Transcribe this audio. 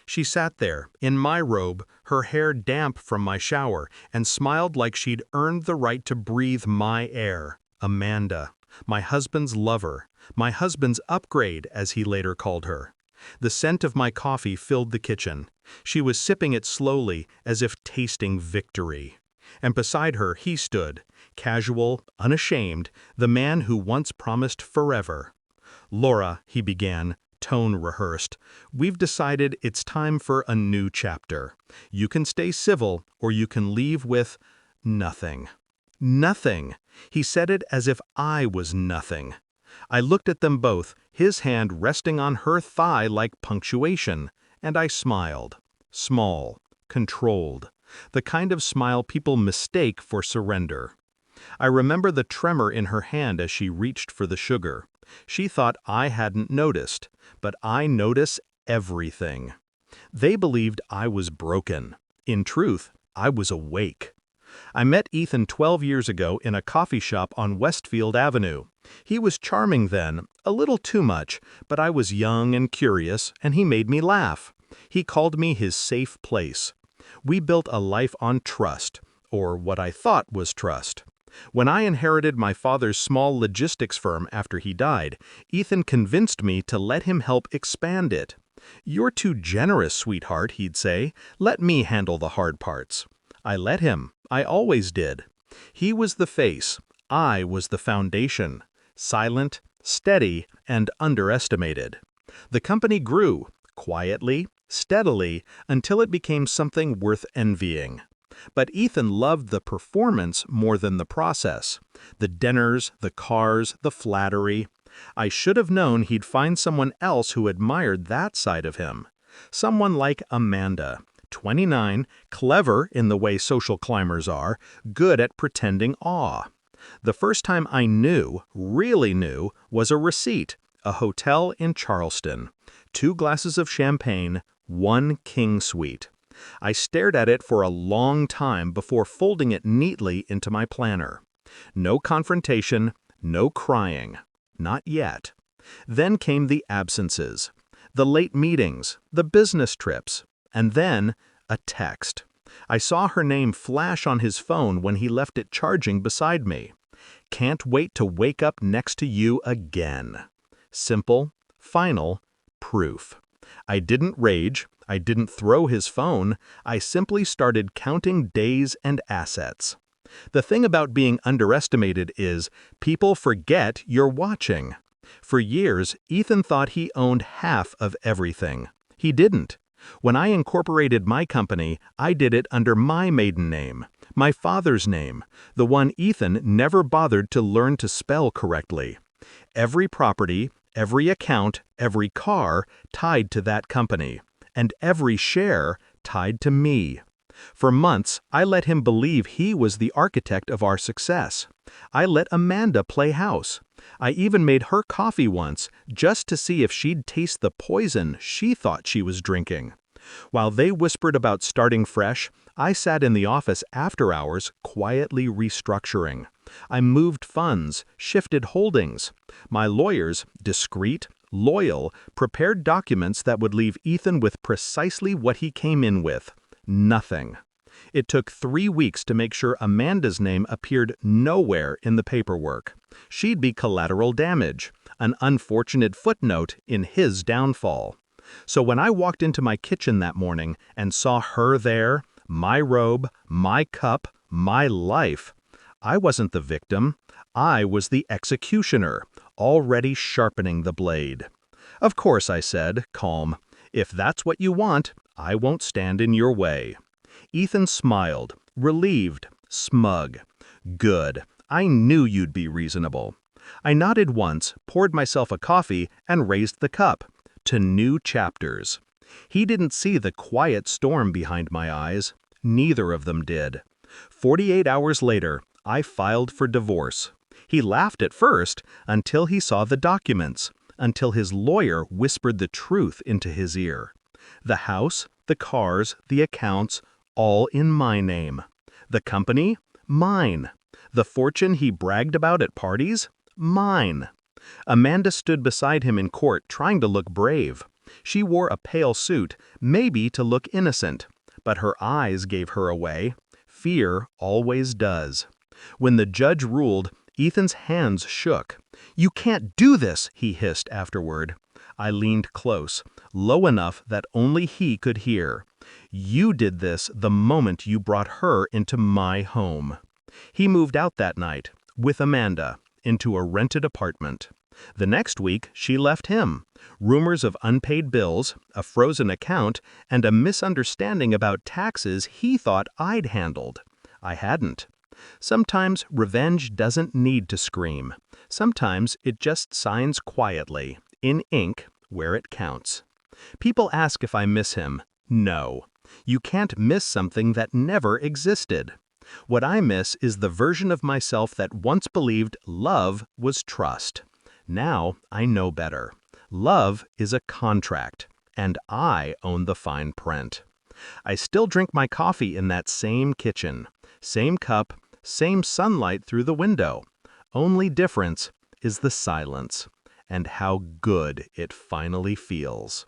She sat there, in my robe, her hair damp from my shower, and smiled like she'd earned the right to breathe my air. Amanda, my husband's lover, my husband's upgrade, as he later called her. The scent of my coffee filled the kitchen. She was sipping it slowly, as if tasting victory. And beside her he stood, casual, unashamed, the man who once promised forever. "Laura," he began, tone rehearsed, "we've decided it's time for a new chapter. You can stay civil, or you can leave with nothing." Nothing! He said it as if I was nothing. I looked at them both, his hand resting on her thigh like punctuation, and I smiled. Small, controlled, the kind of smile people mistake for surrender. I remember the tremor in her hand as she reached for the sugar. She thought I hadn't noticed, but I notice everything. They believed I was broken. In truth, I was awake. I met Ethan 12 years ago in a coffee shop on Westfield Avenue. He was charming then, a little too much, but I was young and curious, and he made me laugh. He called me his safe place. We built a life on trust, or what I thought was trust. When I inherited my father's small logistics firm after he died, Ethan convinced me to let him help expand it. "You're too generous, sweetheart," he'd say. "Let me handle the hard parts." I let him. I always did. He was the face. I was the foundation. Silent, steady, and underestimated. The company grew, quietly, steadily, until it became something worth envying. But Ethan loved the performance more than the process. The dinners, the cars, the flattery. I should have known he'd find someone else who admired that side of him. Someone like Amanda. 29, clever in the way social climbers are, good at pretending awe. The first time I knew, really knew, was a receipt, a hotel in Charleston. 2 glasses of champagne, 1 king suite. I stared at it for a long time before folding it neatly into my planner. No confrontation, no crying. Not yet. Then came the absences, the late meetings, the business trips. And then, a text. I saw her name flash on his phone when he left it charging beside me. "Can't wait to wake up next to you again." Simple, final, proof. I didn't rage. I didn't throw his phone. I simply started counting days and assets. The thing about being underestimated is people forget you're watching. For years, Ethan thought he owned half of everything. He didn't. When I incorporated my company, I did it under my maiden name, my father's name, the one Ethan never bothered to learn to spell correctly. Every property, every account, every car tied to that company, and every share tied to me. For months, I let him believe he was the architect of our success. I let Amanda play house. I even made her coffee once, just to see if she'd taste the poison she thought she was drinking. While they whispered about starting fresh, I sat in the office after hours, quietly restructuring. I moved funds, shifted holdings. My lawyers, discreet, loyal, prepared documents that would leave Ethan with precisely what he came in with. Nothing. It took 3 weeks to make sure Amanda's name appeared nowhere in the paperwork. She'd be collateral damage, an unfortunate footnote in his downfall. So when I walked into my kitchen that morning and saw her there, my robe, my cup, my life, I wasn't the victim. I was the executioner, already sharpening the blade. "Of course," I said, calm. "If that's what you want, I won't stand in your way." Ethan smiled, relieved, smug. "Good. I knew you'd be reasonable." I nodded once, poured myself a coffee, and raised the cup. To new chapters. He didn't see the quiet storm behind my eyes. Neither of them did. 48 hours later, I filed for divorce. He laughed at first, until he saw the documents, until his lawyer whispered the truth into his ear. The house, the cars, the accounts, all in my name. The company? Mine. The fortune he bragged about at parties? Mine. Amanda stood beside him in court trying to look brave. She wore a pale suit, maybe to look innocent, but her eyes gave her away. Fear always does. When the judge ruled, Ethan's hands shook. "You can't do this," he hissed afterward. I leaned close, low enough that only he could hear. "You did this the moment you brought her into my home." He moved out that night, with Amanda, into a rented apartment. The next week, she left him. Rumors of unpaid bills, a frozen account, and a misunderstanding about taxes he thought I'd handled. I hadn't. Sometimes revenge doesn't need to scream. Sometimes it just signs quietly, in ink, where it counts. People ask if I miss him. No. You can't miss something that never existed. What I miss is the version of myself that once believed love was trust. Now I know better. Love is a contract, and I own the fine print. I still drink my coffee in that same kitchen, same cup, same sunlight through the window. Only difference is the silence, and how good it finally feels.